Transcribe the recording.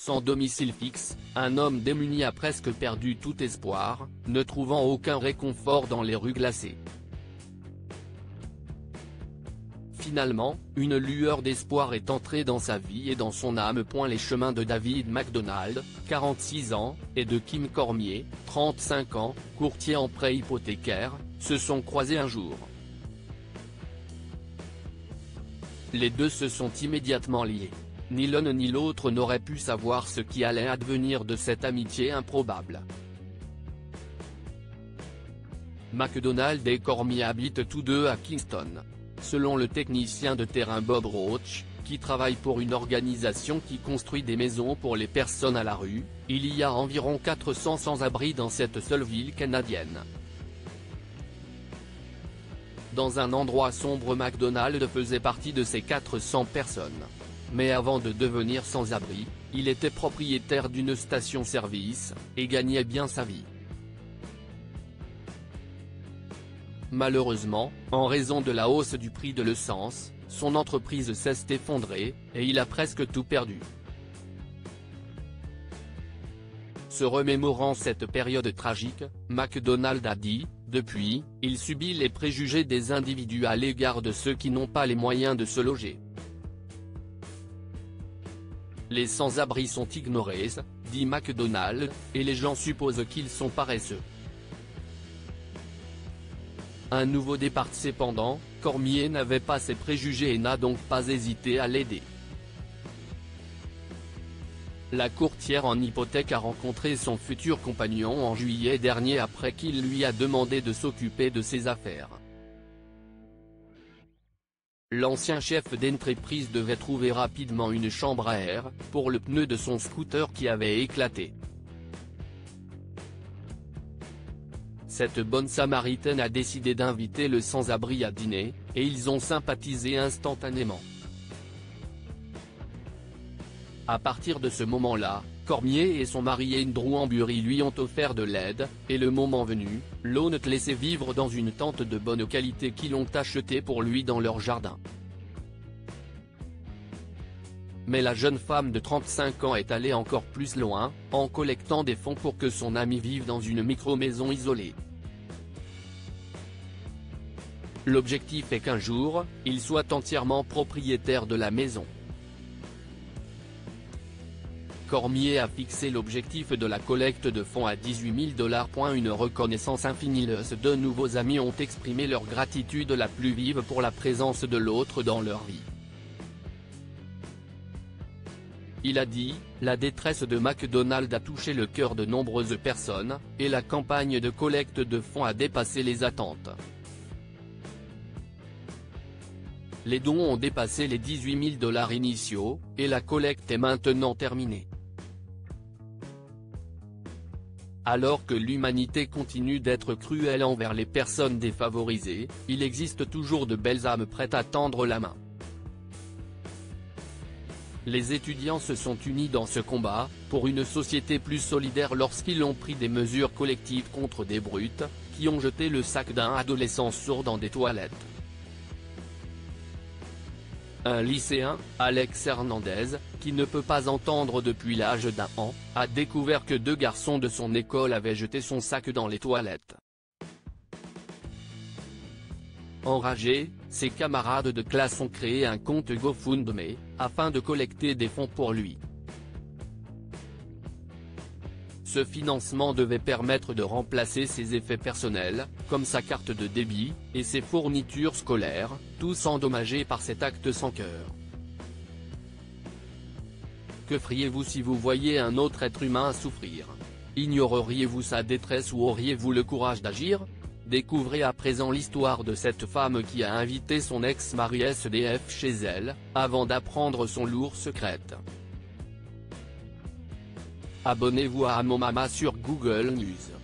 Sans domicile fixe, un homme démuni a presque perdu tout espoir, ne trouvant aucun réconfort dans les rues glacées. Finalement, une lueur d'espoir est entrée dans sa vie et dans son âme. Les chemins de David McDonald, 46 ans, et de Kim Cormier, 35 ans, courtier en prêt hypothécaire, se sont croisés un jour. Les deux se sont immédiatement liés. Ni l'un ni l'autre n'aurait pu savoir ce qui allait advenir de cette amitié improbable. McDonald et Cormier habitent tous deux à Kingston. Selon le technicien de terrain Bob Roach, qui travaille pour une organisation qui construit des maisons pour les personnes à la rue, il y a environ 400 sans-abri dans cette seule ville canadienne. Dans un endroit sombre, McDonald faisait partie de ces 400 personnes. Mais avant de devenir sans-abri, il était propriétaire d'une station-service, et gagnait bien sa vie. Malheureusement, en raison de la hausse du prix de l'essence, son entreprise s'est effondrée, et il a presque tout perdu. Se remémorant cette période tragique, McDonald a dit, « Depuis, il subit les préjugés des individus à l'égard de ceux qui n'ont pas les moyens de se loger. Les sans-abri sont ignorés, dit McDonald, et les gens supposent qu'ils sont paresseux. » Un nouveau départ. Cependant, Cormier n'avait pas ces préjugés et n'a donc pas hésité à l'aider. La courtière en hypothèque a rencontré son futur compagnon en juillet dernier après qu'il lui a demandé de s'occuper de ses affaires. L'ancien chef d'entreprise devait trouver rapidement une chambre à air, pour le pneu de son scooter qui avait éclaté. Cette bonne samaritaine a décidé d'inviter le sans-abri à dîner, et ils ont sympathisé instantanément. À partir de ce moment-là, Cormier et son mari Andrew Ambury lui ont offert de l'aide, et le moment venu, l'ont laissé vivre dans une tente de bonne qualité qu'ils ont achetée pour lui dans leur jardin. Mais la jeune femme de 35 ans est allée encore plus loin, en collectant des fonds pour que son ami vive dans une micro-maison isolée. L'objectif est qu'un jour, il soit entièrement propriétaire de la maison. Cormier a fixé l'objectif de la collecte de fonds à $18 000. Une reconnaissance infinie. Les deux nouveaux amis ont exprimé leur gratitude la plus vive pour la présence de l'autre dans leur vie. Il a dit, « La détresse de McDonald a touché le cœur de nombreuses personnes, et la campagne de collecte de fonds a dépassé les attentes. Les dons ont dépassé les $18 000 initiaux, et la collecte est maintenant terminée. » Alors que l'humanité continue d'être cruelle envers les personnes défavorisées, il existe toujours de belles âmes prêtes à tendre la main. Les étudiants se sont unis dans ce combat, pour une société plus solidaire lorsqu'ils ont pris des mesures collectives contre des brutes, qui ont jeté le sac d'un adolescent sourd dans des toilettes. Un lycéen, Alex Hernandez, qui ne peut pas entendre depuis l'âge d'1 an, a découvert que 2 garçons de son école avaient jeté son sac dans les toilettes. Enragés, ses camarades de classe ont créé un compte GoFundMe, afin de collecter des fonds pour lui. Ce financement devait permettre de remplacer ses effets personnels, comme sa carte de débit, et ses fournitures scolaires, tous endommagés par cet acte sans cœur. Que feriez-vous si vous voyiez un autre être humain souffrir? Ignoreriez-vous sa détresse ou auriez-vous le courage d'agir? Découvrez à présent l'histoire de cette femme qui a invité son ex-mari SDF chez elle, avant d'apprendre son lourd secret. Abonnez-vous à Mon Mama sur Google News.